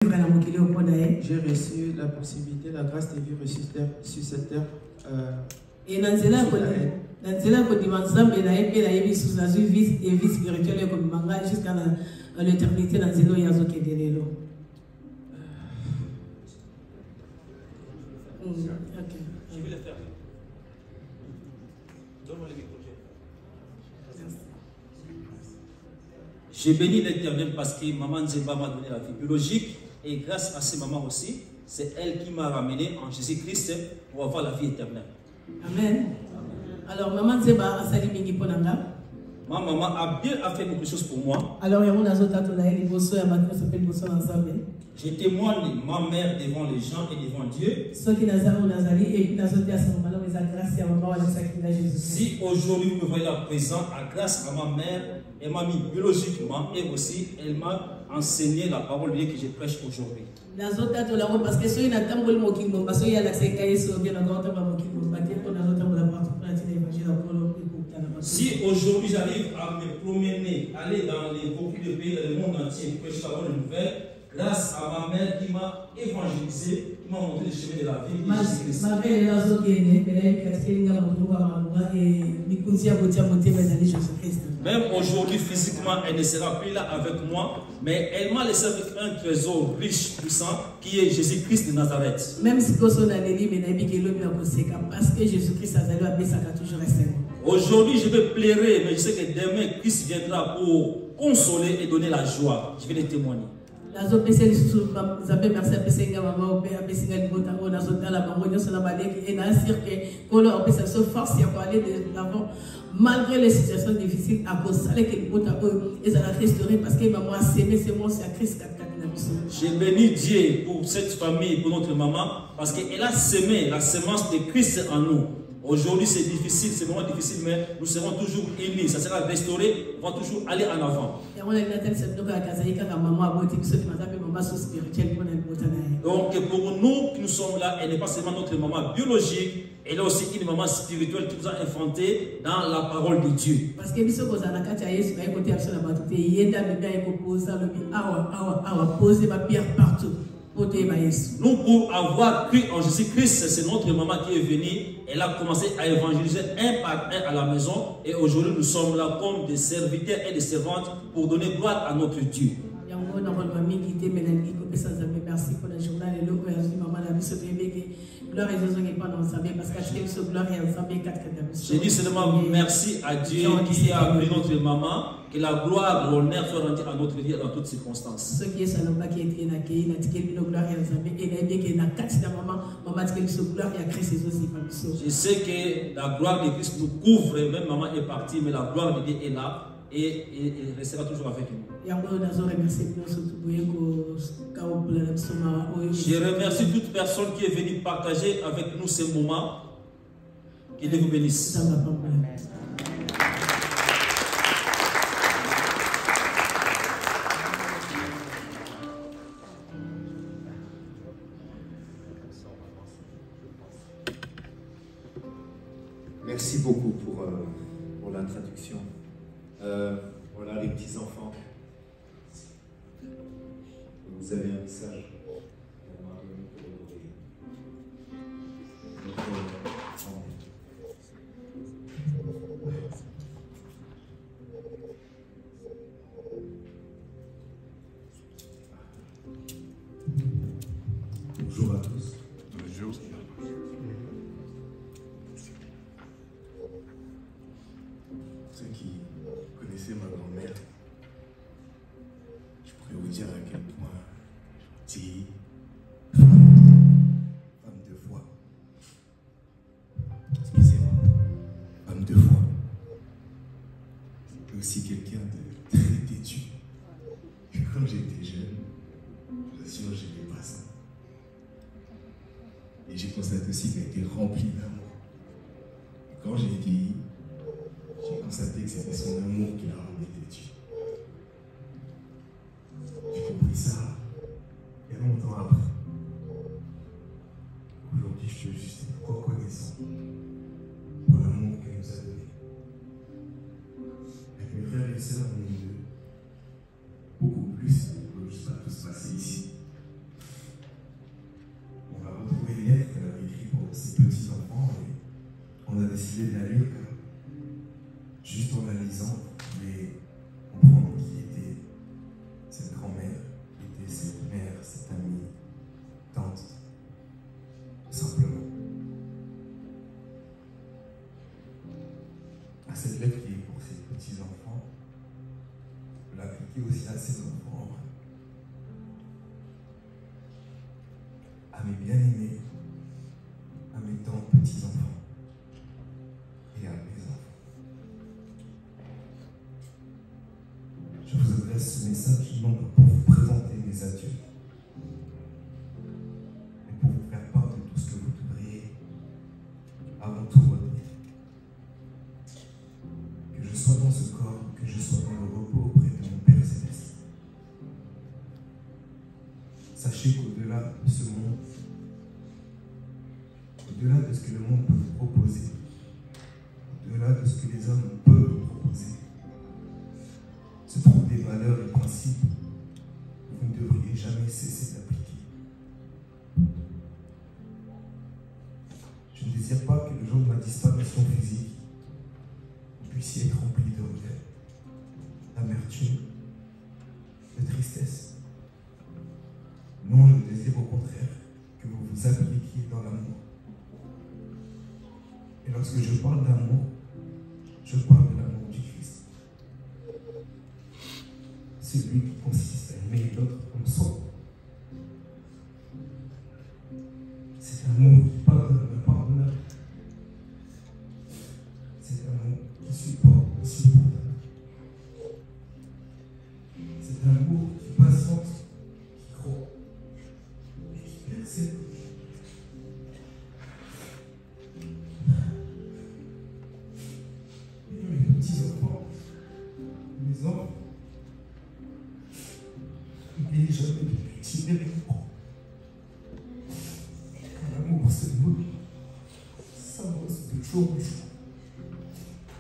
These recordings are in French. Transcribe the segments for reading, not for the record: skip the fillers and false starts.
J'ai reçu la possibilité, la grâce de vivre sur cette terre. Et dans cela, vie spirituelle comme manga jusqu'à l'éternité dans zélo yazo kedelelo. Je vais le faire. Donne-moi le micro. J'ai béni l'Éternel parce que maman Nzemba m'a donné la vie biologique et grâce à ces mamans aussi, c'est elle qui m'a ramené en Jésus-Christ pour avoir la vie éternelle. Amen. Alors maman Nzemba a sali mingi ponanga. Ma maman a bien fait beaucoup de choses pour moi. Alors il y a une autre tatonaï, les bossos et maintenant s'appelle bossos ensemble. Je témoigne ma mère devant les gens et devant Dieu. Si aujourd'hui vous me voyez là présent, à grâce à ma mère, elle m'a mis biologiquement et aussi elle m'a enseigné la parole de Dieu que je prêche aujourd'hui. Si aujourd'hui j'arrive à me promener, aller dans beaucoup de pays, dans le monde entier, prêcher la bonne nouvelle, grâce à ma mère qui m'a évangélisé, qui m'a montré le chemin de la vie. Même aujourd'hui, physiquement, elle ne sera plus là avec moi, mais elle m'a laissé avec un trésor riche, puissant, qui est Jésus-Christ de Nazareth. Même si parce que Jésus-Christ a toujours resté. Aujourd'hui, je vais pleurer, mais je sais que demain, Christ viendra pour consoler et donner la joie. Je vais le témoigner. Malgré les situations difficiles, à cause de ils ont restauré parce que maman a sémé ses mots à Christ. J'ai béni Dieu pour cette famille, pour notre maman, parce qu'elle a sémé la semence de Christ en nous. Aujourd'hui, c'est difficile, c'est vraiment difficile, mais nous serons toujours unis. Ça sera restauré, on va toujours aller en avant. Donc, pour nous qui nous sommes là, elle n'est pas seulement notre maman biologique, elle est aussi une maman spirituelle qui nous a infanté dans la parole de Dieu. Parce que nous, pour avoir cru en Jésus-Christ, c'est notre maman qui est venue. Elle a commencé à évangéliser un par un à la maison. Et aujourd'hui, nous sommes là comme des serviteurs et des servantes pour donner gloire à notre Dieu. Merci pour la journée. Je dis seulement merci à Dieu qui a appelé notre maman. Que la gloire, l'honneur soit rendu à notre vie dans toutes circonstances. Je sais que la gloire de Christ nous couvre, même maman est partie, mais la gloire de Dieu est là et restera toujours avec nous. Je remercie toute personne qui est venue partager avec nous ce moment. Que Dieu vous bénisse. Merci beaucoup pour la traduction. Voilà les petits enfants. Vous avez un message pour moi, Bonjour à tous. Bonjour. Ceux qui connaissaient ma grand-mère, je pourrais vous dire à quel point gentille, femme de foi. Excusez-moi, femme de foi. Mais aussi quelqu'un de très têtu. Et quand j'étais jeune, je vous assure, je n'aimais pas ça. Et j'ai constaté aussi qu'elle était remplie d'amour. Et quand j'ai vieilli, j'ai constaté que c'était son amour qui l'a rendu têtu. J'ai compris ça il y a longtemps après. Aujourd'hui, je suis juste reconnaissant pour l'amour qu'elle nous a donné. Avec mes frères et sœurs, on est beaucoup plus, on ne peut pas tous passer ici. décidé de la lire. Juste en la lisant, je voulais comprendre qui était cette grand-mère, qui était cette mère, cette amie, tante, tout simplement. À cette lettre qui est pour ses petits-enfants, je vais l'appliquer aussi à ses enfants. À mes bien-aimés, à mes tant petits-enfants et à mes enfants. Je vous adresse ce message non pas pour vous présenter mes adieux, mais pour vous faire part de tout ce que vous devriez avant tout retenir. Que je sois dans ce corps, que je sois dans le repos auprès de mon Père Céleste. Sachez qu'au-delà de ce monde, au-delà de ce que le monde peut vous proposer, au-delà de ce que les hommes peuvent vous proposer, se trouvent des valeurs et principes que vous ne devriez jamais cesser d'appliquer. Je ne désire pas que le jour de ma disparition physique, vous puissiez être rempli de regrets, d'amertume, de tristesse. Non, je désire au contraire que vous vous appliquiez dans l'amour. Et lorsque je parle d'amour, je parle de l'amour du Christ. Celui qui consiste à aimer l'autre comme soi. C'est l'amour qui pardonne l'impardonnable. C'est l'amour qui supporte l'insupportable. C'est l'amour qui patiente, qui croit et qui persévère. Mes petits-enfants, mes enfants, n'oubliez jamais de cultiver l'amour. Car l'amour, c'est nous. Ça rose de jour en jour,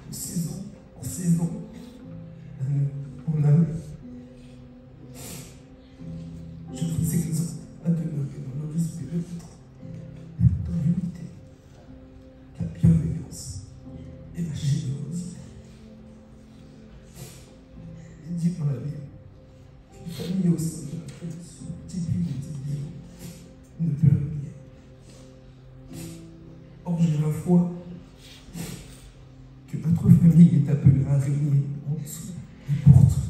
de saison en saison, d'année en année. Je vous exhorte à demeurer dans le respect de l'autre, dans l'unité, la bienveillance et la générosité. Et dit dans la Bible qu'une famille au sein de laquelle se multiplient les idées ne peut régner. Or, j'ai la foi que notre famille est appelée à régner en dessous et pour tout.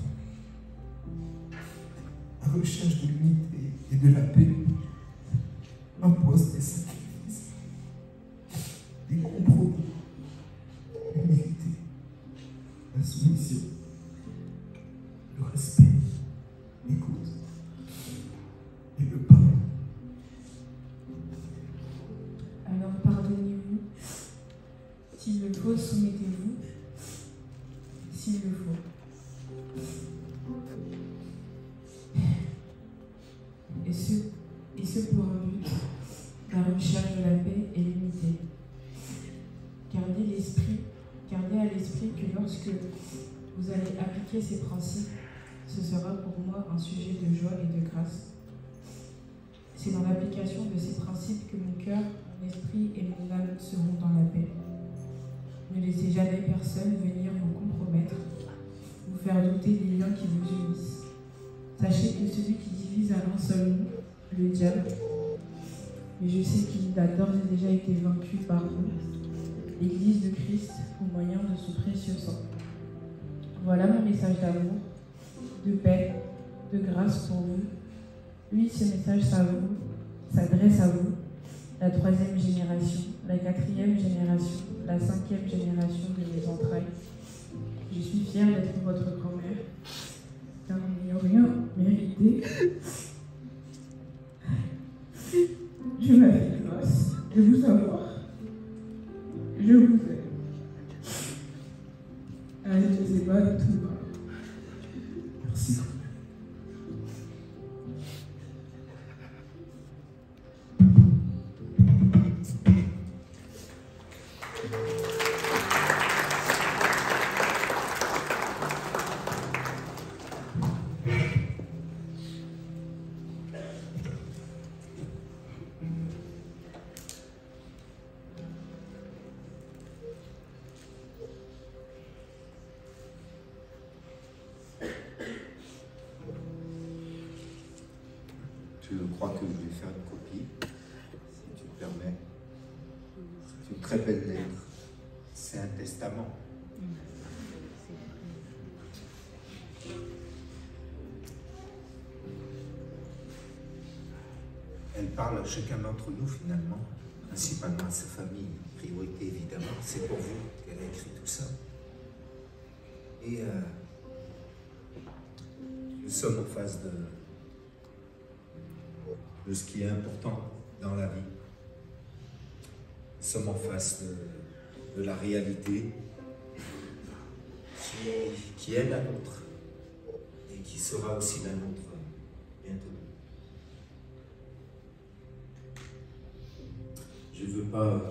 La recherche de l'unité et de la paix impose des sacrifices, des compromis, l'humilité, la soumission, le respect, l'écoute et le pardon. Alors pardonnez-vous. S'il le faut, soumettez-vous. S'il le faut. Et ce pour un but, la recherche de la paix et l'unité. Gardez à l'esprit que lorsque vous allez appliquer ces principes, ce sera pour moi un sujet de joie et de grâce. C'est dans l'application de ces principes que mon cœur, mon esprit et mon âme seront dans la paix. Ne laissez jamais personne venir vous compromettre, vous faire douter des liens qui vous unissent. Sachez que celui qui divise a un seul nom, le diable. Mais je sais qu'il a d'ores et déjà été vaincu par vous, l'Église de Christ, au moyen de son précieux sang. Voilà mon message d'amour, de paix, de grâce pour vous. Oui, ce message s'adresse à vous, la 3e génération, la 4e génération, la 5e génération de mes entrailles. Je suis fière d'être votre grand-mère, car en n'ayant rien mérité, je m'avais grâce de vous avoir. Je vous aime. Allez, je ne sais pas de tout bas. Merci. Je crois que je vais faire une copie, si tu le permets. C'est une très belle lettre. C'est un testament. Elle parle à chacun d'entre nous finalement, principalement à sa famille. Priorité évidemment, c'est pour vous qu'elle a écrit tout ça. Et nous sommes en face de ce qui est important dans la vie. Nous sommes en face de la réalité qui est la nôtre et qui sera aussi la nôtre bientôt. Je ne veux pas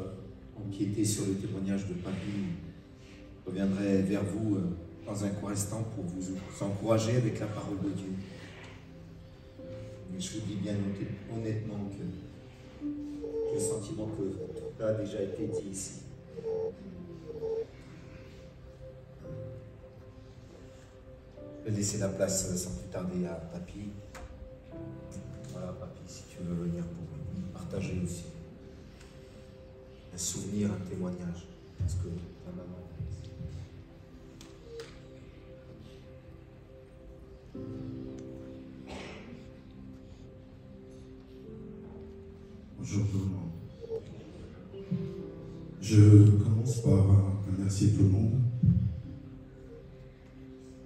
empiéter sur le témoignage de Papy. Je reviendrai vers vous dans un court instant pour vous encourager avec la parole de Dieu. Mais je vous dis bien honnêtement que j'ai le sentiment que tout a déjà été dit ici. Je vais laisser la place sans plus tarder à Papy. Voilà, Papy, si tu veux venir pour partager aussi un souvenir, un témoignage. Parce que ta maman. Bonjour tout le monde. Je commence par remercier tout le monde.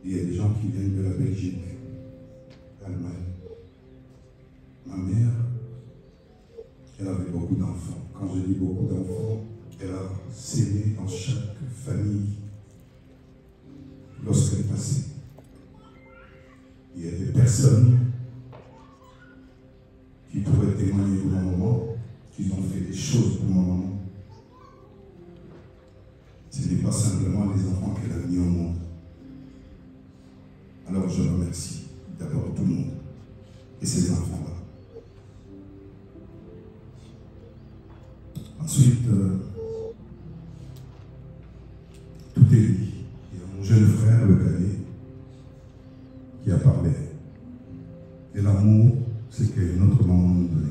Il y a des gens qui viennent de la Belgique, l'Allemagne. Ma mère, elle avait beaucoup d'enfants. Quand je dis beaucoup d'enfants, elle a sémé dans chaque famille lorsqu'elle passait. Il y a des personnes qui pourraient témoigner pour mon maman, qui ont fait des choses pour mon maman. Ce n'est pas simplement les enfants qu'elle a mis au monde. Alors je remercie d'abord tout le monde et ces enfants-là. Ensuite, tout est dit. Il y a mon jeune frère, le cadet, qui a parlé. Et l'amour, c'est qu'une autre maman nous donne.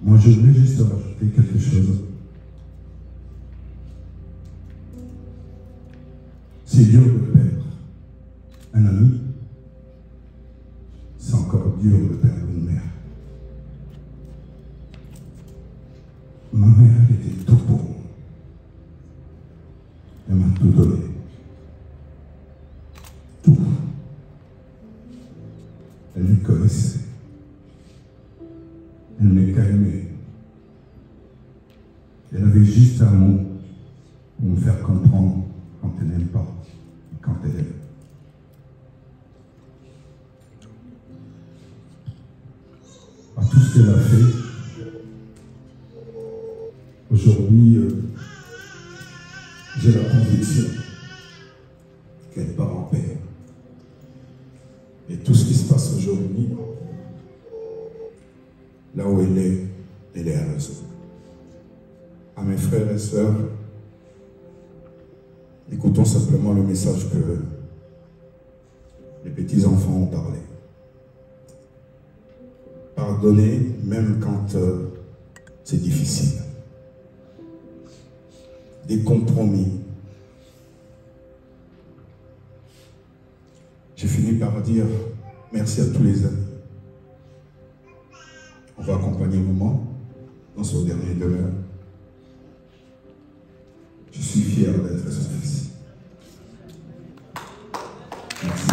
Moi, je voulais juste rajouter quelque chose. C'est dur de perdre un ami. C'est encore dur de perdre une mère. Ma mère était tout pour moi. Elle m'a tout donné. Tout. Elle me connaissait. Elle me calmait. Elle avait juste un mot pour me faire comprendre quand elle n'aime pas et quand elle aime. À tout ce qu'elle a fait, aujourd'hui, j'ai la conviction qu'elle part en paix. Et tout ce qui se passe aujourd'hui, là où elle est heureuse. À mes frères et sœurs, écoutons simplement le message que les petits-enfants ont parlé. Pardonnez même quand c'est difficile. Des compromis. J'ai fini par dire merci à tous les amis. On va accompagner maman dans son dernier demeure. Je suis fier d'être son fils. Merci.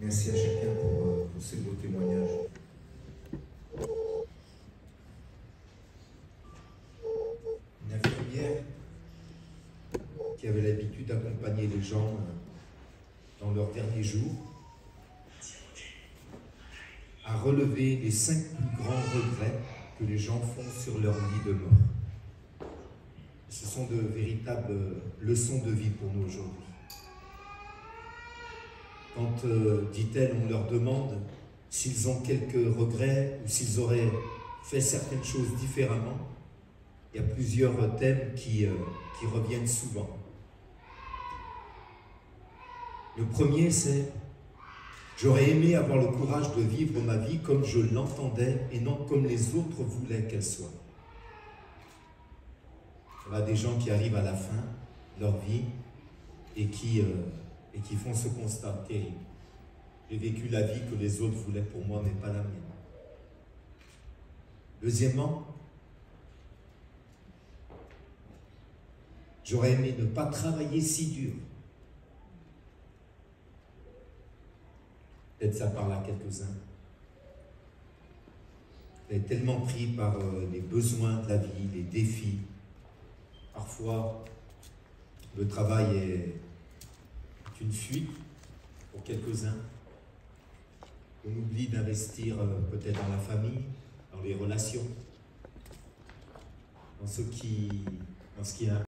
Merci à chacun pour ces beaux témoignages. Une infirmière qui avait l'habitude d'accompagner les gens dans leurs derniers jours a relevé les 5 plus grands regrets que les gens font sur leur lit de mort. Ce sont de véritables leçons de vie pour nous aujourd'hui. quand, dit-elle, on leur demande s'ils ont quelques regrets ou s'ils auraient fait certaines choses différemment, il y a plusieurs thèmes qui reviennent souvent. Le premier, c'est « J'aurais aimé avoir le courage de vivre ma vie comme je l'entendais et non comme les autres voulaient qu'elle soit. » Il y a des gens qui arrivent à la fin de leur vie et qui font ce constat terrible. J'ai vécu la vie que les autres voulaient pour moi, mais pas la mienne. Deuxièmement, j'aurais aimé ne pas travailler si dur. Peut-être ça parle à quelques-uns. Vous êtes tellement pris par les besoins de la vie, les défis. Parfois, le travail est une fuite pour quelques-uns. On oublie d'investir peut-être dans la famille, dans les relations, dans ce qui est important.